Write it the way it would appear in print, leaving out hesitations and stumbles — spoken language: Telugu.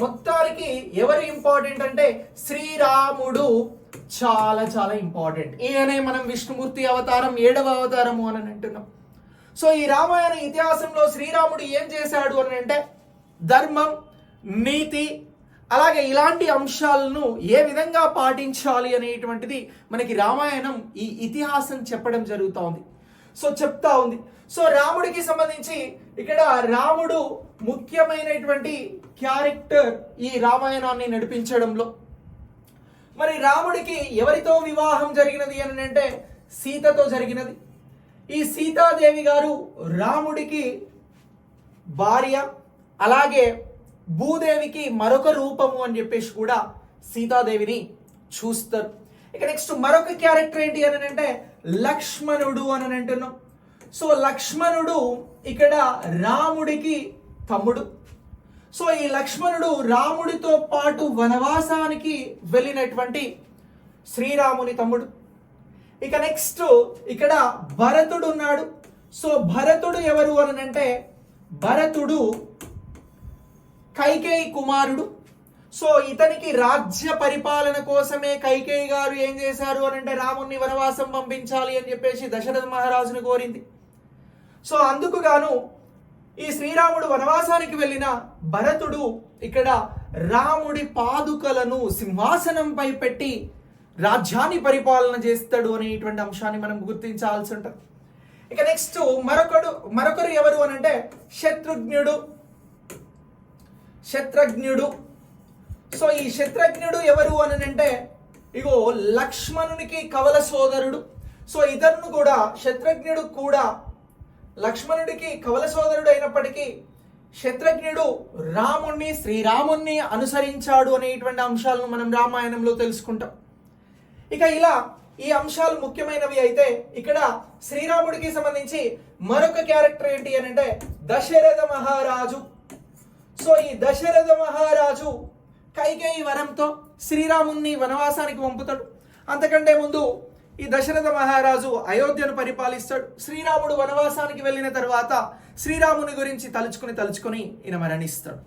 మొత్తానికి ఎవరు ఇంపార్టెంట్ అంటే శ్రీరాముడు చాలా చాలా ఇంపార్టెంట్. ఈయనే మనం విష్ణుమూర్తి అవతారం 7వ అవతారము అని అంటున్నాం. సో ఈ రామాయణ ఇతిహాసంలో శ్రీరాముడు ఏం చేశాడు అని అంటే ధర్మం, నీతి, అలాగే ఇలాంటి అంశాలను ఏ విధంగా పాటించాలి అనేటువంటిది మనకి రామాయణం ఈ ఇతిహాసం చెప్పడం జరుగుతూ ఉంది. సో చెప్తా ఉంది. సో రాముడికి సంబంధించి ఇక్కడ రాముడు ముఖ్యమైనటువంటి క్యారెక్టర్ ఈ రామాయణాన్ని నడిపించడంలో. మరి రాముడికి ఎవరితో వివాహం జరిగినది అని అంటే సీతతో జరిగినది. ఈ సీతాదేవి గారు రాముడికి భార్య, అలాగే భూదేవికి మరొక రూపము అని చెప్పేసి కూడా సీతాదేవిని చూస్తారు. ఇక నెక్స్ట్ మరొక క్యారెక్టర్ ఏంటి అని అంటే లక్ష్మణుడు అని అంటున్నాం. సో లక్ష్మణుడు ఇక్కడ రాముడికి తమ్ముడు. సో ఈ లక్ష్మణుడు రాముడితో పాటు వనవాసానికి వెళ్ళినటువంటి శ్రీరాముని తమ్ముడు. ఇక నెక్స్ట్ ఇక్కడ భరతుడు ఉన్నాడు. సో భరతుడు ఎవరు అని అంటే భరతుడు కైకేయి కుమారుడు. సో ఇతనికి రాజ్య పరిపాలన కోసమే కైకేయి గారు ఏం చేశారు అని అంటే రాముణ్ణి వనవాసం పంపించాలి అని చెప్పేసి దశరథ మహారాజును కోరింది. సో అందుకు గాను ఈ శ్రీరాముడు వనవాసానికి వెళ్ళిన భరతుడు ఇక్కడ రాముడి పాదుకలను సింహాసనంపై పెట్టి రాజ్యాన్ని పరిపాలన చేస్తాడు అనేటువంటి అంశాన్ని మనం గుర్తించాల్సి ఉంటుంది. ఇక నెక్స్ట్ మరొకరు ఎవరు అని అంటే శత్రుఘ్నుడు. సో ఈ శత్రుఘ్నుడు ఎవరు అని అంటే ఇగో లక్ష్మణునికి కవల సోదరుడు. సో ఇతరును కూడా శత్రుఘ్నుడు కూడా లక్ష్మణుడికి కవల సోదరుడు అయినప్పటికీ శత్రుఘ్నుడు శ్రీరాముణ్ణి అనుసరించాడు అనేటువంటి అంశాలను మనం రామాయణంలో తెలుసుకుంటాం. ఇక ఇలా ఈ అంశాలు ముఖ్యమైనవి అయితే ఇక్కడ శ్రీరాముడికి సంబంధించి మరొక క్యారెక్టర్ ఏంటి అని అంటే దశరథ మహారాజు. సో ఈ దశరథ మహారాజు కైకేయి వరంతో శ్రీరాముణ్ణి వనవాసానికి పంపుతాడు. అంతకంటే ముందు ఈ దశరథ మహారాజు అయోధ్యను పరిపాలిస్తాడు. శ్రీరాముడు వనవాసానికి వెళ్ళిన తర్వాత శ్రీరాముని గురించి తలుచుకుని ఈయన మరణిస్తాడు.